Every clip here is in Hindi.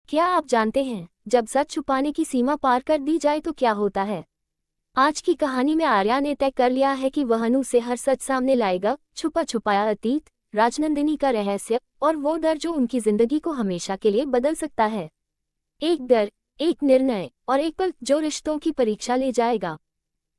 क्या आप जानते हैं जब सच छुपाने की सीमा पार कर दी जाए तो क्या होता है? आज की कहानी में आर्या ने तय कर लिया है कि वह अनु से हर सच सामने लाएगा, छुपा छुपाया अतीत, राजनंदिनी का रहस्य और वो डर जो उनकी जिंदगी को हमेशा के लिए बदल सकता है। एक डर, एक निर्णय और एक पल जो रिश्तों की परीक्षा ले जाएगा।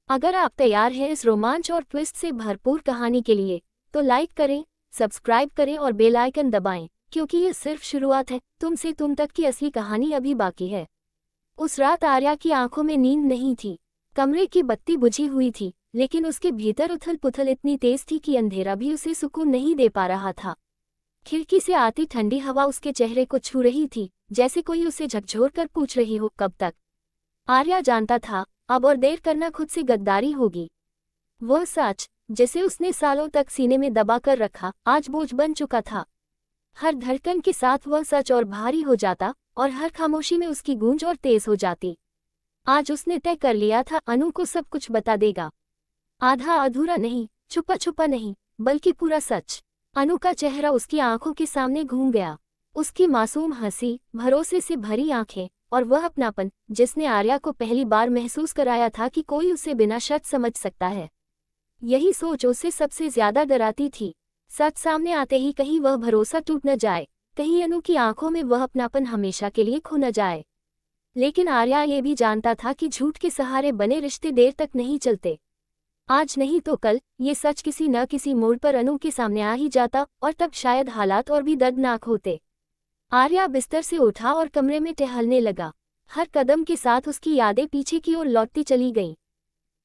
अगर आप तैयार हैं इस रोमांच और ट्विस्ट से भरपूर कहानी के लिए, तो लाइक करें, सब्सक्राइब करें और बेल आइकन दबाएं, क्योंकि ये सिर्फ शुरुआत है। तुम से तुम तक की असली कहानी अभी बाकी है। उस रात आर्या की आंखों में नींद नहीं थी। कमरे की बत्ती बुझी हुई थी, लेकिन उसके भीतर उथल पुथल इतनी तेज थी कि अंधेरा भी उसे सुकून नहीं दे पा रहा था। खिड़की से आती ठंडी हवा उसके चेहरे को छू रही थी, जैसे कोई उसे झकझोर कर पूछ रही हो, कब तक? आर्या जानता था, अब और देर करना खुद से गद्दारी होगी। वह सच, जिसे उसने सालों तक सीने में दबा कर रखा, आज बोझ बन चुका था। हर धड़कन के साथ वह सच और भारी हो जाता, और हर खामोशी में उसकी गूंज और तेज हो जाती। आज उसने तय कर लिया था, अनु को सब कुछ बता देगा। आधा अधूरा नहीं, छुपा छुपा नहीं, बल्कि पूरा सच। अनु का चेहरा उसकी आंखों के सामने घूम गया। उसकी मासूम हंसी, भरोसे से भरी आंखें, और वह अपनापन जिसने आर्या को पहली बार महसूस कराया था कि कोई उसे बिना शर्त समझ सकता है। यही सोच उसे सबसे ज्यादा डराती थी। सच सामने आते ही कहीं वह भरोसा टूट न जाए, कहीं अनु की आंखों में वह अपनापन हमेशा के लिए खो न जाए। लेकिन आर्या ये भी जानता था कि झूठ के सहारे बने रिश्ते देर तक नहीं चलते। आज नहीं तो कल ये सच किसी न किसी मोड़ पर अनु के सामने आ ही जाता, और तब शायद हालात और भी दर्दनाक होते। आर्या बिस्तर से उठा और कमरे में टहलने लगा। हर कदम के साथ उसकी यादें पीछे की ओर लौटती चली गईं।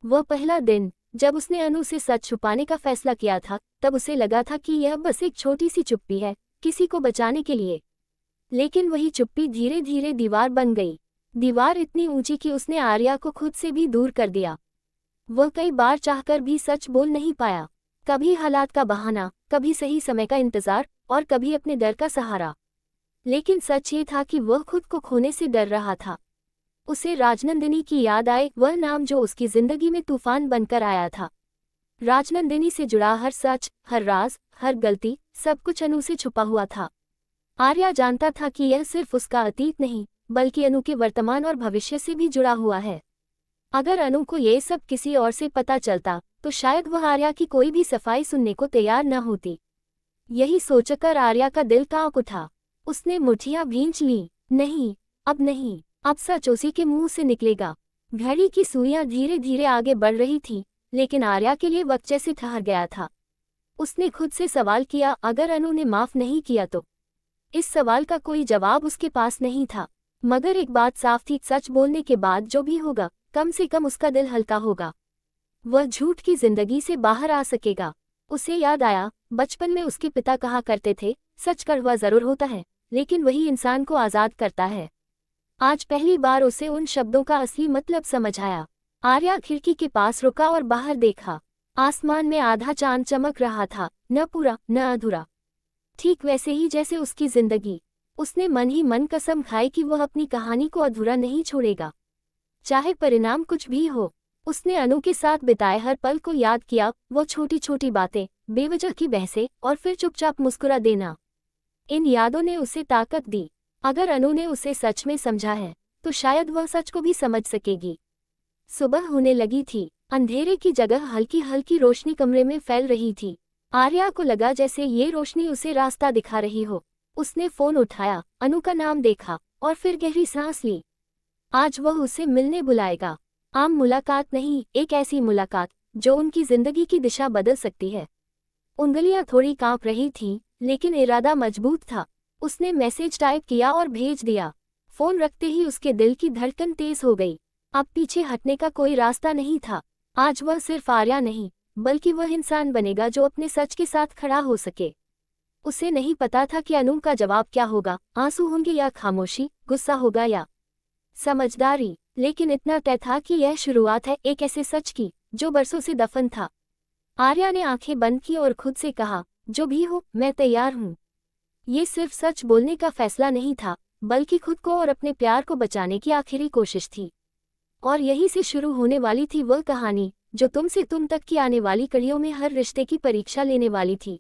वह पहला दिन, जब उसने अनु से सच छुपाने का फैसला किया था, तब उसे लगा था कि यह बस एक छोटी सी चुप्पी है, किसी को बचाने के लिए। लेकिन वही चुप्पी धीरे धीरे दीवार बन गई। दीवार इतनी ऊंची कि उसने आर्या को खुद से भी दूर कर दिया। वह कई बार चाहकर भी सच बोल नहीं पाया। कभी हालात का बहाना, कभी सही समय का इंतजार, और कभी अपने डर का सहारा। लेकिन सच ये था कि वह खुद को खोने से डर रहा था। उसे राजनंदिनी की याद आए, वह नाम जो उसकी जिंदगी में तूफान बनकर आया था। राजनंदिनी से जुड़ा हर सच, हर राज, हर गलती, सब कुछ अनु से छुपा हुआ था। आर्या जानता था कि यह सिर्फ उसका अतीत नहीं, बल्कि अनु के वर्तमान और भविष्य से भी जुड़ा हुआ है। अगर अनु को ये सब किसी और से पता चलता, तो शायद वह आर्या की कोई भी सफाई सुनने को तैयार न होती। यही सोचकर आर्या का दिल कांप उठा। उसने मुठ्ठियां भींच लीं। नहीं, अब नहीं, अब सच उसी के मुंह से निकलेगा। घड़ी की सुइयां धीरे धीरे आगे बढ़ रही थी, लेकिन आर्या के लिए वक्त जैसे ठहर गया था। उसने खुद से सवाल किया, अगर अनु ने माफ नहीं किया तो? इस सवाल का कोई जवाब उसके पास नहीं था। मगर एक बात साफ थी, सच बोलने के बाद जो भी होगा, कम से कम उसका दिल हल्का होगा। वह झूठ की जिंदगी से बाहर आ सकेगा। उसे याद आया, बचपन में उसके पिता कहा करते थे, सच कड़वा जरूर होता है, लेकिन वही इंसान को आजाद करता है। आज पहली बार उसे उन शब्दों का असली मतलब समझ आया। आर्या खिड़की के पास रुका और बाहर देखा। आसमान में आधा चांद चमक रहा था, न पूरा न अधूरा, ठीक वैसे ही जैसे उसकी जिंदगी। उसने मन ही मन कसम खाई कि वह अपनी कहानी को अधूरा नहीं छोड़ेगा, चाहे परिणाम कुछ भी हो। उसने अनु के साथ बिताए हर पल को याद किया, वो छोटी छोटी बातें, बेवजह की बहसें, और फिर चुपचाप मुस्कुरा देना। इन यादों ने उसे ताकत दी। अगर अनु ने उसे सच में समझा है, तो शायद वह सच को भी समझ सकेगी। सुबह होने लगी थी। अंधेरे की जगह हल्की हल्की रोशनी कमरे में फैल रही थी। आर्या को लगा जैसे ये रोशनी उसे रास्ता दिखा रही हो। उसने फोन उठाया, अनु का नाम देखा, और फिर गहरी सांस ली। आज वह उसे मिलने बुलाएगा। आम मुलाकात नहीं, एक ऐसी मुलाकात जो उनकी जिंदगी की दिशा बदल सकती है। उंगलियां थोड़ी कांप रही थीं, लेकिन इरादा मजबूत था। उसने मैसेज टाइप किया और भेज दिया। फोन रखते ही उसके दिल की धड़कन तेज हो गई। अब पीछे हटने का कोई रास्ता नहीं था। आज वह सिर्फ आर्या नहीं, बल्कि वह इंसान बनेगा जो अपने सच के साथ खड़ा हो सके। उसे नहीं पता था कि अनु का जवाब क्या होगा, आंसू होंगे या खामोशी, गुस्सा होगा या समझदारी। लेकिन इतना तय था कि यह शुरुआत है एक ऐसे सच की जो बरसों से दफन था। आर्या ने आंखें बंद की और खुद से कहा, जो भी हो, मैं तैयार हूँ। ये सिर्फ सच बोलने का फैसला नहीं था, बल्कि खुद को और अपने प्यार को बचाने की आखिरी कोशिश थी। और यहीं से शुरू होने वाली थी वह कहानी जो तुमसे तुम तक की आने वाली कड़ियों में हर रिश्ते की परीक्षा लेने वाली थी।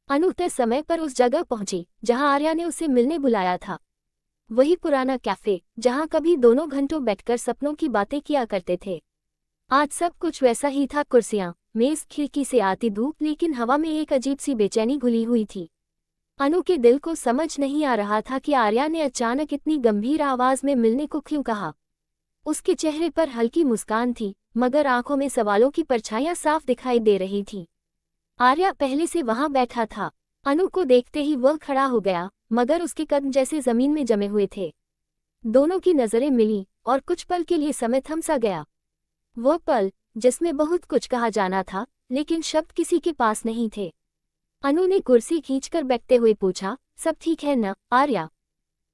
अनु तय समय पर उस जगह पहुंची जहां आर्या ने उसे मिलने बुलाया था। वही पुराना कैफे जहां कभी दोनों घंटों बैठकर सपनों की बातें किया करते थे। आज सब कुछ वैसा ही था, कुर्सियां, मेज, खिड़की से आती धूप, लेकिन हवा में एक अजीब सी बेचैनी घुली हुई थी। अनु के दिल को समझ नहीं आ रहा था कि आर्या ने अचानक इतनी गंभीर आवाज में मिलने को क्यों कहा। उसके चेहरे पर हल्की मुस्कान थी, मगर आंखों में सवालों की परछाइयां साफ दिखाई दे रही थी। आर्या पहले से वहां बैठा था। अनु को देखते ही वह खड़ा हो गया, मगर उसके कदम जैसे जमीन में जमे हुए थे। दोनों की नजरें मिली और कुछ पल के लिए समय थम सा गया। वह पल जिसमें बहुत कुछ कहा जाना था, लेकिन शब्द किसी के पास नहीं थे। अनु ने कुर्सी खींचकर बैठते हुए पूछा, सब ठीक है न आर्या?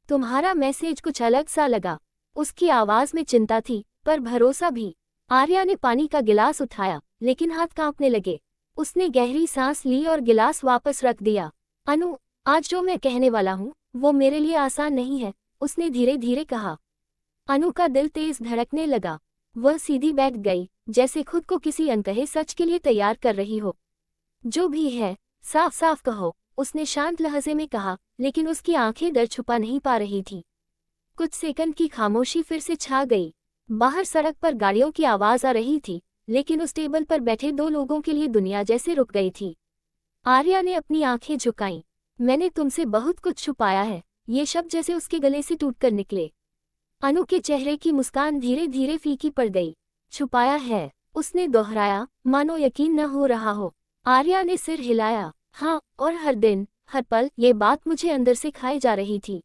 तुम्हारा मैसेज कुछ अलग सा लगा। उसकी आवाज में चिंता थी, पर भरोसा भी। आर्या ने पानी का गिलास उठाया, लेकिन हाथ कांपने लगे। उसने गहरी सांस ली और गिलास वापस रख दिया। अनु, आज जो मैं कहने वाला हूँ वो मेरे लिए आसान नहीं है, उसने धीरे धीरे कहा। अनु का दिल तेज धड़कने लगा। वह सीधी बैठ गई, जैसे खुद को किसी अनकहे सच के लिए तैयार कर रही हो। जो भी है, साफ साफ कहो, उसने शांत लहजे में कहा, लेकिन उसकी आंखें डर छुपा नहीं पा रही थी। कुछ सेकंड की खामोशी फिर से छा गई। बाहर सड़क पर गाड़ियों की आवाज आ रही थी, लेकिन उस टेबल पर बैठे दो लोगों के लिए दुनिया जैसे रुक गई थी। आर्या ने अपनी आंखें झुकाईं। मैंने तुमसे बहुत कुछ छुपाया है, ये शब्द जैसे उसके गले से टूटकर निकले। अनु के चेहरे की मुस्कान धीरे धीरे फीकी पड़ गई। छुपाया है, उसने दोहराया, मानो यकीन न हो रहा हो। आर्या ने सिर हिलाया। हाँ, और हर दिन, हर पल ये बात मुझे अंदर से खाए जा रही थी।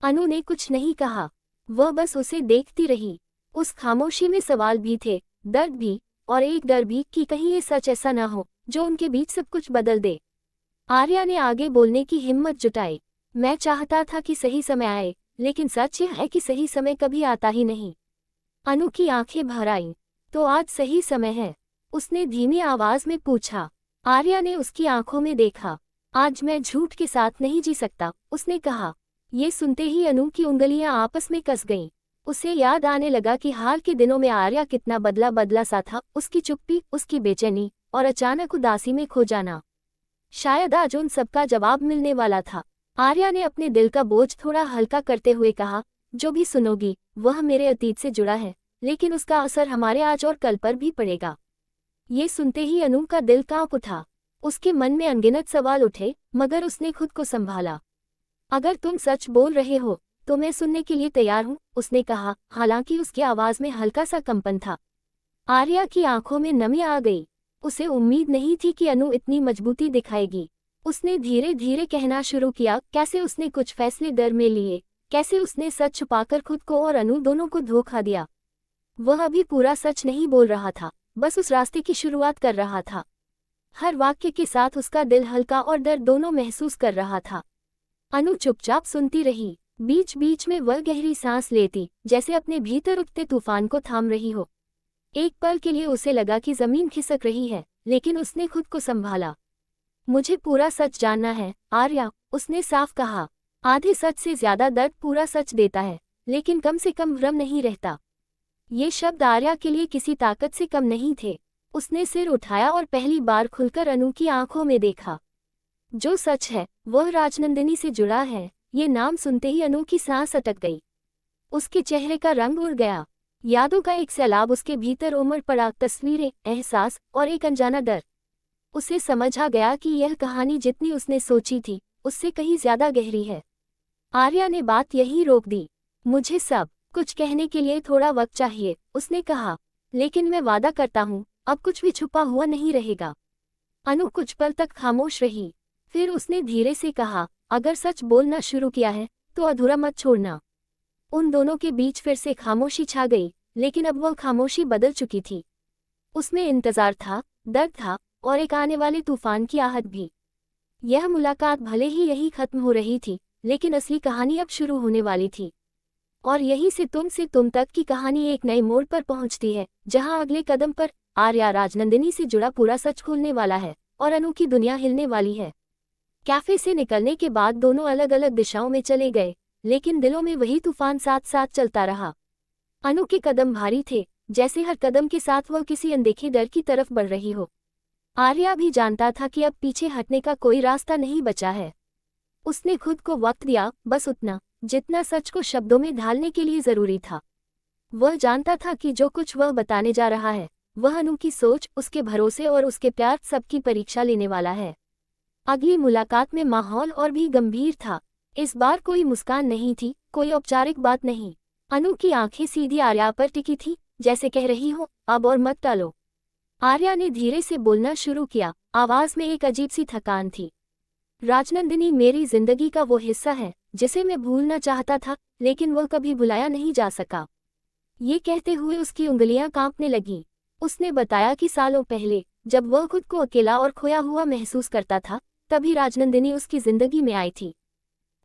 अनु ने कुछ नहीं कहा, वह बस उसे देखती रही। उस खामोशी में सवाल भी थे, दर्द भी, और एक डर भी कि कहीं ये सच ऐसा न हो जो उनके बीच सब कुछ बदल दे। आर्या ने आगे बोलने की हिम्मत जुटाई। मैं चाहता था कि सही समय आए, लेकिन सच यह है कि सही समय कभी आता ही नहीं। अनु की आंखें भर आईं। तो आज सही समय है? उसने धीमी आवाज में पूछा। आर्या ने उसकी आंखों में देखा। आज मैं झूठ के साथ नहीं जी सकता, उसने कहा। ये सुनते ही अनु की उंगलियां आपस में कस गईं। उसे याद आने लगा कि हाल के दिनों में आर्या कितना बदला बदला सा था, उसकी चुप्पी, उसकी बेचैनी, और अचानक उदासी में खो जाना। शायद आज उन सबका जवाब मिलने वाला था। आर्या ने अपने दिल का बोझ थोड़ा हल्का करते हुए कहा, जो भी सुनोगी वह मेरे अतीत से जुड़ा है, लेकिन उसका असर हमारे आज और कल पर भी पड़ेगा। ये सुनते ही अनु का दिल कांप उठा। उसके मन में अनगिनत सवाल उठे, मगर उसने खुद को संभाला। अगर तुम सच बोल रहे हो तो मैं सुनने के लिए तैयार हूँ, उसने कहा, हालांकि उसकी आवाज में हल्का सा कंपन था। आर्या की आंखों में नमी आ गई। उसे उम्मीद नहीं थी कि अनु इतनी मजबूती दिखाएगी। उसने धीरे धीरे कहना शुरू किया, कैसे उसने कुछ फैसले डर में लिए, कैसे उसने सच छुपाकर खुद को और अनु दोनों को धोखा दिया। वह अभी पूरा सच नहीं बोल रहा था, बस उस रास्ते की शुरुआत कर रहा था। हर वाक्य के साथ उसका दिल हल्का और डर दोनों महसूस कर रहा था। अनु चुपचाप सुनती रही। बीच बीच में वह गहरी सांस लेती, जैसे अपने भीतर उठते तूफान को थाम रही हो। एक पल के लिए उसे लगा कि जमीन खिसक रही है, लेकिन उसने खुद को संभाला। मुझे पूरा सच जानना है आर्या, उसने साफ कहा। आधे सच से ज्यादा दर्द पूरा सच देता है, लेकिन कम से कम भ्रम नहीं रहता। ये शब्द आर्या के लिए किसी ताकत से कम नहीं थे। उसने सिर उठाया और पहली बार खुलकर अनु की आंखों में देखा। जो सच है वह राजनंदिनी से जुड़ा है। ये नाम सुनते ही अनु की सांस अटक गई। उसके चेहरे का रंग उड़ गया। यादों का एक सैलाब उसके भीतर उमड़ पड़ा, तस्वीरें, एहसास और एक अनजाना डर। उसे समझ आ गया कि यह कहानी जितनी उसने सोची थी उससे कहीं ज्यादा गहरी है। आर्या ने बात यहीं रोक दी। मुझे सब कुछ कहने के लिए थोड़ा वक्त चाहिए, उसने कहा, लेकिन मैं वादा करता हूँ अब कुछ भी छुपा हुआ नहीं रहेगा। अनु कुछ पल तक खामोश रही, फिर उसने धीरे से कहा, अगर सच बोलना शुरू किया है तो अधूरा मत छोड़ना। उन दोनों के बीच फिर से खामोशी छा गई, लेकिन अब वह खामोशी बदल चुकी थी। उसमें इंतजार था, दर्द था, और एक आने वाले तूफान की आहट भी। यह मुलाकात भले ही यही खत्म हो रही थी, लेकिन असली कहानी अब शुरू होने वाली थी। और यहीं से तुम तक की कहानी एक नए मोड़ पर पहुंचती है, जहां अगले कदम पर आर्या राजनंदिनी से जुड़ा पूरा सच खुलने वाला है और अनु की दुनिया हिलने वाली है। कैफे से निकलने के बाद दोनों अलग अलग दिशाओं में चले गए, लेकिन दिलों में वही तूफान साथ साथ चलता रहा। अनु के कदम भारी थे, जैसे हर कदम के साथ वह किसी अनदेखे डर की तरफ बढ़ रही हो। आर्या भी जानता था कि अब पीछे हटने का कोई रास्ता नहीं बचा है। उसने खुद को वक्त दिया, बस उतना, जितना सच को शब्दों में ढालने के लिए जरूरी था। वह जानता था कि जो कुछ वह बताने जा रहा है वह अनु की सोच, उसके भरोसे और उसके प्यार सबकी परीक्षा लेने वाला है। अगली मुलाकात में माहौल और भी गंभीर था। इस बार कोई मुस्कान नहीं थी, कोई औपचारिक बात नहीं। अनु की आंखें सीधी आर्या पर टिकी थी, जैसे कह रही हो अब और मत टालो। आर्या ने धीरे से बोलना शुरू किया, आवाज में एक अजीब सी थकान थी। राजनंदिनी मेरी जिंदगी का वो हिस्सा है जिसे मैं भूलना चाहता था, लेकिन वह कभी भुलाया नहीं जा सका। ये कहते हुए उसकी उंगलियां कांपने लगीं। उसने बताया कि सालों पहले जब वह खुद को अकेला और खोया हुआ महसूस करता था, तभी राजनंदिनी उसकी जिंदगी में आई थी।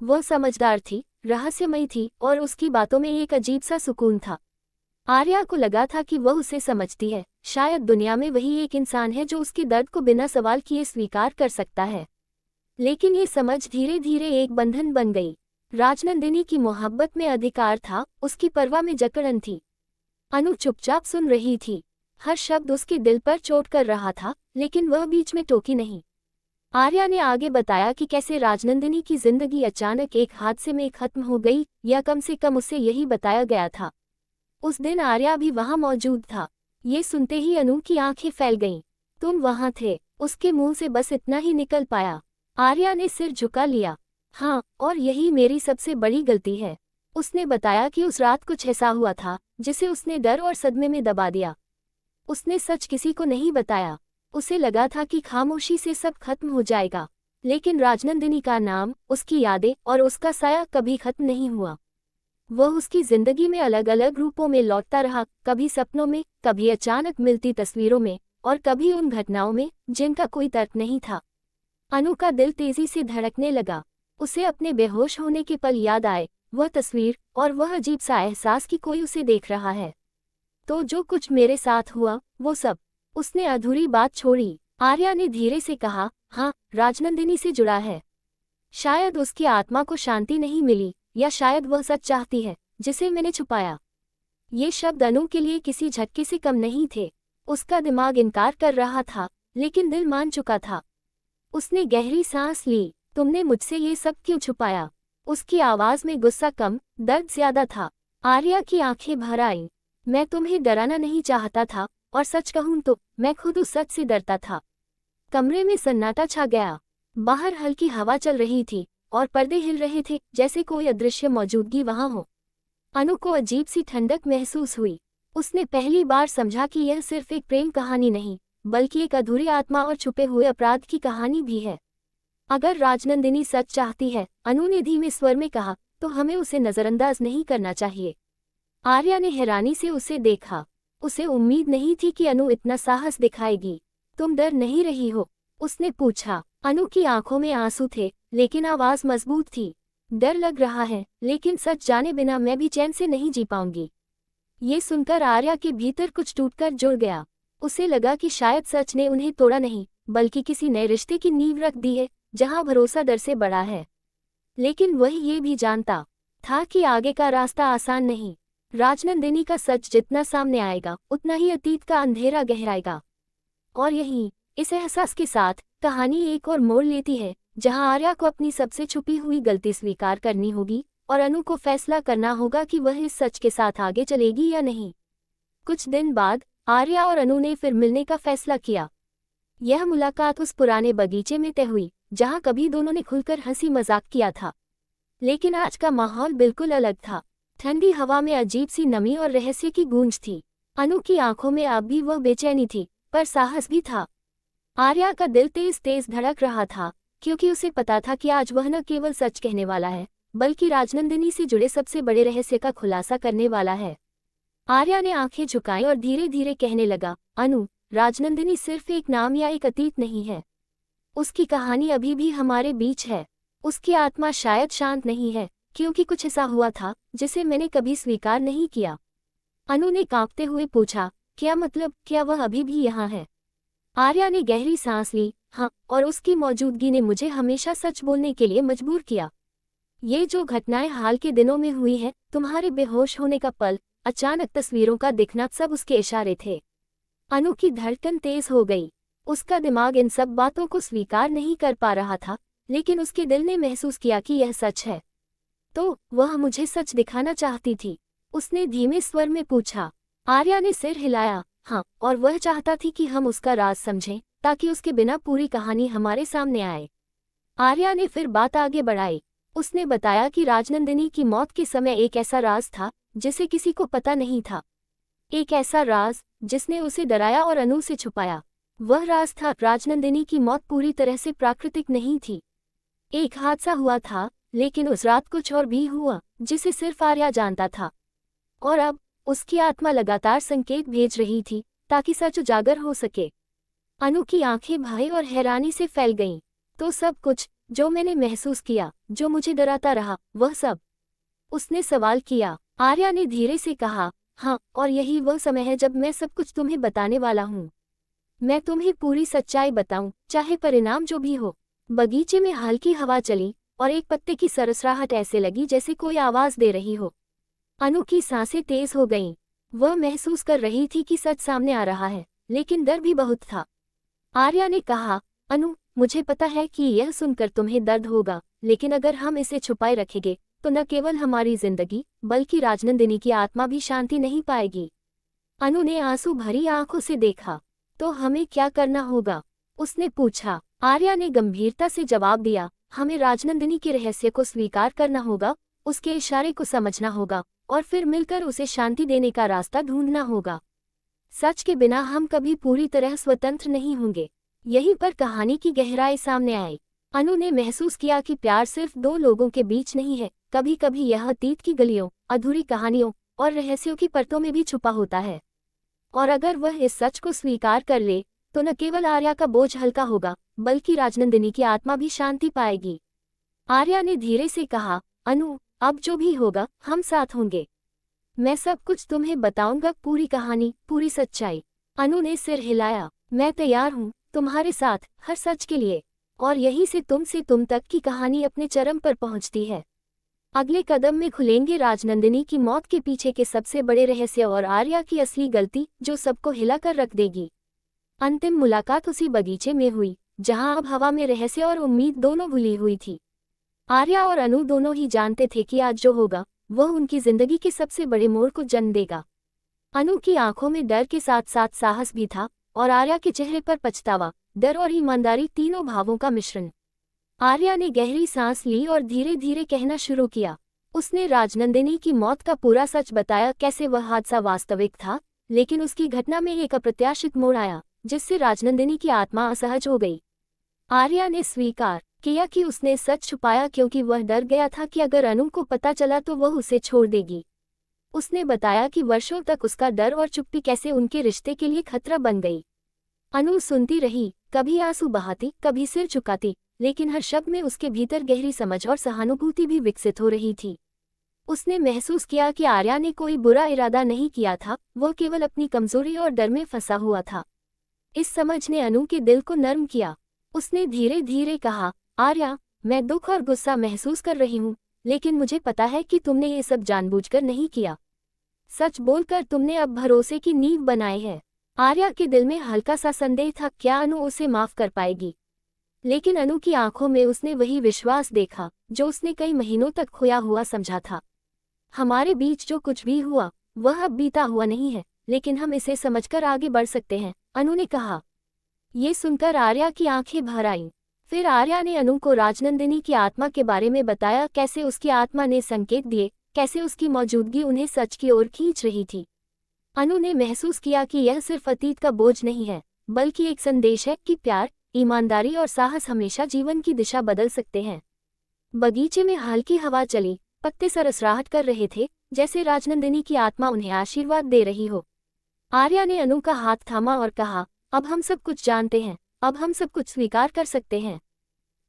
वह समझदार थी, रहस्यमयी थी और उसकी बातों में एक अजीब सा सुकून था। आर्या को लगा था कि वह उसे समझती है, शायद दुनिया में वही एक इंसान है जो उसके दर्द को बिना सवाल किए स्वीकार कर सकता है। लेकिन ये समझ धीरे धीरे एक बंधन बन गई। राजनंदिनी की मोहब्बत में अधिकार था, उसकी परवाह में जकड़न थी। अनु चुपचाप सुन रही थी। हर शब्द उसके दिल पर चोट कर रहा था, लेकिन वह बीच में टोकी नहीं। आर्या ने आगे बताया कि कैसे राजनंदिनी की जिंदगी अचानक एक हादसे में खत्म हो गई, या कम से कम उसे यही बताया गया था। उस दिन आर्या भी वहां मौजूद था। ये सुनते ही अनु की आंखें फैल गईं। तुम वहां थे? उसके मुंह से बस इतना ही निकल पाया। आर्या ने सिर झुका लिया। हाँ, और यही मेरी सबसे बड़ी गलती है। उसने बताया कि उस रात कुछ ऐसा हुआ था जिसे उसने डर और सदमे में दबा दिया। उसने सच किसी को नहीं बताया। उसे लगा था कि खामोशी से सब खत्म हो जाएगा, लेकिन राजनंदिनी का नाम, उसकी यादें और उसका साया कभी खत्म नहीं हुआ। वह उसकी जिंदगी में अलग अलग रूपों में लौटता रहा, कभी सपनों में, कभी अचानक मिलती तस्वीरों में, और कभी उन घटनाओं में जिनका कोई तर्क नहीं था। अनु का दिल तेजी से धड़कने लगा। उसे अपने बेहोश होने के पल याद आए, वह तस्वीर और वह अजीब सा एहसास कि कोई उसे देख रहा है। तो जो कुछ मेरे साथ हुआ वो सब। उसने अधूरी बात छोड़ी। आर्या ने धीरे से कहा, हाँ, राजनंदिनी से जुड़ा है। शायद उसकी आत्मा को शांति नहीं मिली, या शायद वह सच चाहती है जिसे मैंने छुपाया। ये शब्द अनु के लिए किसी झटके से कम नहीं थे। उसका दिमाग इनकार कर रहा था, लेकिन दिल मान चुका था। उसने गहरी सांस ली। तुमने मुझसे ये सब क्यों छुपाया? उसकी आवाज में गुस्सा कम, दर्द ज्यादा था। आर्या की आंखें भर आईं। मैं तुम्हें डराना नहीं चाहता था, और सच कहूं तो मैं खुद उस सच से डरता था। कमरे में सन्नाटा छा गया। बाहर हल्की हवा चल रही थी और पर्दे हिल रहे थे, जैसे कोई अदृश्य मौजूदगी वहां हो। अनु को अजीब सी ठंडक महसूस हुई। उसने पहली बार समझा कि यह सिर्फ एक प्रेम कहानी नहीं, बल्कि एक अधूरी आत्मा और छुपे हुए अपराध की कहानी भी है। अगर राजनंदिनी सच चाहती है, अनु ने धीमे स्वर में कहा, तो हमें उसे नजरअंदाज नहीं करना चाहिए। आर्या ने हैरानी से उसे देखा। उसे उम्मीद नहीं थी कि अनु इतना साहस दिखाएगी। तुम डर नहीं रही हो? उसने पूछा। अनु की आंखों में आंसू थे, लेकिन आवाज मजबूत थी। डर लग रहा है, लेकिन सच जाने बिना मैं भी चैन से नहीं जी पाऊंगी। ये सुनकर आर्या के भीतर कुछ टूटकर जुड़ गया। उसे लगा कि शायद सच ने उन्हें तोड़ा नहीं, बल्कि किसी नए रिश्ते की नींव रख दी है, जहां भरोसा डर से बड़ा है। लेकिन वह ये भी जानता था कि आगे का रास्ता आसान नहीं। राजनंदिनी का सच जितना सामने आएगा, उतना ही अतीत का अंधेरा गहराएगा। और यहीं, इस एहसास के साथ, कहानी एक और मोड़ लेती है, जहां आर्या को अपनी सबसे छुपी हुई गलती स्वीकार करनी होगी, और अनु को फैसला करना होगा कि वह इस सच के साथ आगे चलेगी या नहीं। कुछ दिन बाद आर्या और अनु ने फिर मिलने का फैसला किया। यह मुलाकात उस पुराने बगीचे में तय हुई, जहां कभी दोनों ने खुलकर हंसी मजाक किया था। लेकिन आज का माहौल बिल्कुल अलग था। ठंडी हवा में अजीब सी नमी और रहस्य की गूंज थी। अनु की आंखों में अब भी वह बेचैनी थी, पर साहस भी था। आर्या का दिल तेज तेज धड़क रहा था, क्योंकि उसे पता था कि आज वह न केवल सच कहने वाला है, बल्कि राजनंदिनी से जुड़े सबसे बड़े रहस्य का खुलासा करने वाला है। आर्या ने आंखें झुकाई और धीरे धीरे कहने लगा, अनु, राजनंदिनी सिर्फ एक नाम या एक अतीत नहीं है। उसकी कहानी अभी भी हमारे बीच है। उसकी आत्मा शायद शांत नहीं है, क्योंकि कुछ ऐसा हुआ था जिसे मैंने कभी स्वीकार नहीं किया। अनु ने कांपते हुए पूछा, क्या मतलब, क्या वह अभी भी यहाँ है? आर्या ने गहरी सांस ली। हाँ, और उसकी मौजूदगी ने मुझे हमेशा सच बोलने के लिए मजबूर किया। ये जो घटनाएं हाल के दिनों में हुई हैं, तुम्हारे बेहोश होने का पल, अचानक तस्वीरों का दिखना, सब उसके इशारे थे। अनु की धड़कन तेज हो गई। उसका दिमाग इन सब बातों को स्वीकार नहीं कर पा रहा था, लेकिन उसके दिल ने महसूस किया कि यह सच है। तो वह मुझे सच दिखाना चाहती थी? उसने धीमे स्वर में पूछा। आर्या ने सिर हिलाया। हाँ, और वह चाहता थी कि हम उसका राज समझें, ताकि उसके बिना पूरी कहानी हमारे सामने आए। आर्या ने फिर बात आगे बढ़ाई। उसने बताया कि राजनंदिनी की मौत के समय एक ऐसा राज था जिसे किसी को पता नहीं था। एक ऐसा राज जिसने उसे डराया और अनु से छुपाया। वह राज था, राजनंदिनी की मौत पूरी तरह से प्राकृतिक नहीं थी। एक हादसा हुआ था, लेकिन उस रात कुछ और भी हुआ जिसे सिर्फ आर्या जानता था। और अब उसकी आत्मा लगातार संकेत भेज रही थी ताकि सच उजागर हो सके। अनु की आंखें भय और हैरानी से फैल गईं। तो सब कुछ जो मैंने महसूस किया, जो मुझे डराता रहा, वह सब? उसने सवाल किया। आर्या ने धीरे से कहा, हाँ, और यही वह समय है जब मैं सब कुछ तुम्हें बताने वाला हूँ। मैं तुम्हें पूरी सच्चाई बताऊं, चाहे परिणाम जो भी हो। बगीचे में हल्की हवा चली और एक पत्ते की सरसराहट ऐसे लगी जैसे कोई आवाज दे रही हो। अनु की सांसें तेज हो गईं। वह महसूस कर रही थी कि सच सामने आ रहा है, लेकिन डर भी बहुत था। आर्या ने कहा, अनु, मुझे पता है कि यह सुनकर तुम्हें दर्द होगा, लेकिन अगर हम इसे छुपाए रखेंगे तो न केवल हमारी जिंदगी बल्कि राजनंदिनी की आत्मा भी शांति नहीं पाएगी। अनु ने आंसू भरी आंखों से देखा। तो हमें क्या करना होगा? उसने पूछा। आर्या ने गंभीरता से जवाब दिया, हमें राजनंदिनी के रहस्य को स्वीकार करना होगा, उसके इशारे को समझना होगा और फिर मिलकर उसे शांति देने का रास्ता ढूंढना होगा। सच के बिना हम कभी पूरी तरह स्वतंत्र नहीं होंगे। यहीं पर कहानी की गहराई सामने आई। अनु ने महसूस किया कि प्यार सिर्फ दो लोगों के बीच नहीं है, कभी कभी यह अतीत की गलियों, अधूरी कहानियों और रहस्यों की परतों में भी छुपा होता है। और अगर वह इस सच को स्वीकार कर ले तो न केवल आर्या का बोझ हल्का होगा, बल्कि राजनंदिनी की आत्मा भी शांति पाएगी। आर्या ने धीरे से कहा, अनु, अब जो भी होगा हम साथ होंगे। मैं सब कुछ तुम्हें बताऊंगा, पूरी कहानी, पूरी सच्चाई। अनु ने सिर हिलाया। मैं तैयार हूँ, तुम्हारे साथ, हर सच के लिए। और यहीं से तुम तक की कहानी अपने चरम पर पहुंचती है। अगले कदम में खुलेंगे राजनंदिनी की मौत के पीछे के सबसे बड़े रहस्य और आर्या की असली गलती जो सबको हिलाकर रख देगी। अंतिम मुलाकात उसी बगीचे में हुई जहां अब हवा में रहस्य और उम्मीद दोनों भुली हुई थी। आर्या और अनु दोनों ही जानते थे कि आज जो होगा वह उनकी जिंदगी के सबसे बड़े मोड़ को जन्म देगा। अनु की आंखों में डर के साथ साथ साहस भी था और आर्या के चेहरे पर पछतावा, डर और ईमानदारी, तीनों भावों का मिश्रण। आर्या ने गहरी सांस ली और धीरे धीरे कहना शुरू किया। उसने राजनंदिनी की मौत का पूरा सच बताया, कैसे वह हादसा वास्तविक था, लेकिन उसकी घटना में एक अप्रत्याशित मोड़ आया जिससे राजनंदिनी की आत्मा असहज हो गई। आर्या ने स्वीकार किया कि उसने सच छुपाया क्योंकि वह डर गया था कि अगर अनु को पता चला तो वह उसे छोड़ देगी। उसने बताया कि वर्षों तक उसका डर और चुप्पी कैसे उनके रिश्ते के लिए खतरा बन गई। अनु सुनती रही, कभी आंसू बहाती, कभी सिर झुकाती, लेकिन हर शब्द में उसके भीतर गहरी समझ और सहानुभूति भी विकसित हो रही थी। उसने महसूस किया कि आर्या ने कोई बुरा इरादा नहीं किया था, वह केवल अपनी कमजोरी और डर में फंसा हुआ था। इस समझ ने अनु के दिल को नर्म किया। उसने धीरे धीरे कहा, आर्या, मैं दुख और गुस्सा महसूस कर रही हूँ, लेकिन मुझे पता है कि तुमने ये सब जानबूझकर नहीं किया। सच बोलकर तुमने अब भरोसे की नींव बनाई है। आर्या के दिल में हल्का सा संदेह था, क्या अनु उसे माफ कर पाएगी? लेकिन अनु की आंखों में उसने वही विश्वास देखा जो उसने कई महीनों तक खोया हुआ समझा था। हमारे बीच जो कुछ भी हुआ वह अब बीता हुआ नहीं है, लेकिन हम इसे समझकर आगे बढ़ सकते हैं, अनु ने कहा। ये सुनकर आर्या की आंखें भर आईं। फिर आर्या ने अनु को राजनंदिनी की आत्मा के बारे में बताया, कैसे उसकी आत्मा ने संकेत दिए, कैसे उसकी मौजूदगी उन्हें सच की ओर खींच रही थी। अनु ने महसूस किया कि यह सिर्फ अतीत का बोझ नहीं है, बल्कि एक संदेश है कि प्यार, ईमानदारी और साहस हमेशा जीवन की दिशा बदल सकते हैं। बगीचे में हल्की हवा चली, पत्ते सरसराहट कर रहे थे, जैसे राजनंदिनी की आत्मा उन्हें आशीर्वाद दे रही हो। आर्या ने अनु का हाथ थामा और कहा, अब हम सब कुछ जानते हैं, अब हम सब कुछ स्वीकार कर सकते हैं।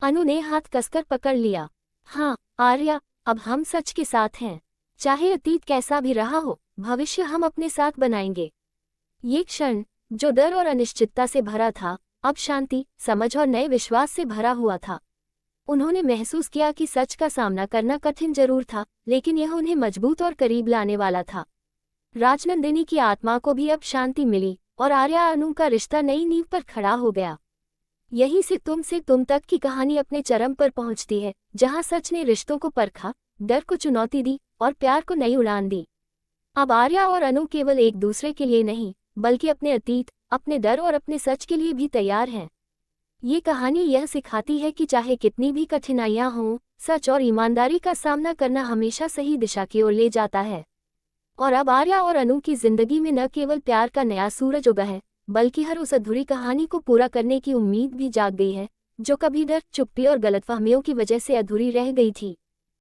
अनु ने हाथ कसकर पकड़ लिया। हाँ आर्या, अब हम सच के साथ हैं। चाहे अतीत कैसा भी रहा हो, भविष्य हम अपने साथ बनाएंगे। ये क्षण, जो डर और अनिश्चितता से भरा था, अब शांति, समझ और नए विश्वास से भरा हुआ था। उन्होंने महसूस किया कि सच का सामना करना कठिन जरूर था, लेकिन यह उन्हें मजबूत और करीब लाने वाला था। राजनंदिनी की आत्मा को भी अब शांति मिली और आर्या अनु का रिश्ता नई नींव पर खड़ा हो गया। यहीं से तुम तक की कहानी अपने चरम पर पहुंचती है, जहां सच ने रिश्तों को परखा, डर को चुनौती दी और प्यार को नई उड़ान दी। अब आर्या और अनु केवल एक दूसरे के लिए नहीं, बल्कि अपने अतीत, अपने डर और अपने सच के लिए भी तैयार हैं। ये कहानी यह सिखाती है कि चाहे कितनी भी कठिनाइयां हों, सच और ईमानदारी का सामना करना हमेशा सही दिशा की ओर ले जाता है। और अब आर्या और अनु की जिंदगी में न केवल प्यार का नया सूरज उगा है, बल्कि हर उस अधूरी कहानी को पूरा करने की उम्मीद भी जाग गई है, जो कभी डर, चुप्पी और गलतफहमियों की वजह से अधूरी रह गई थी।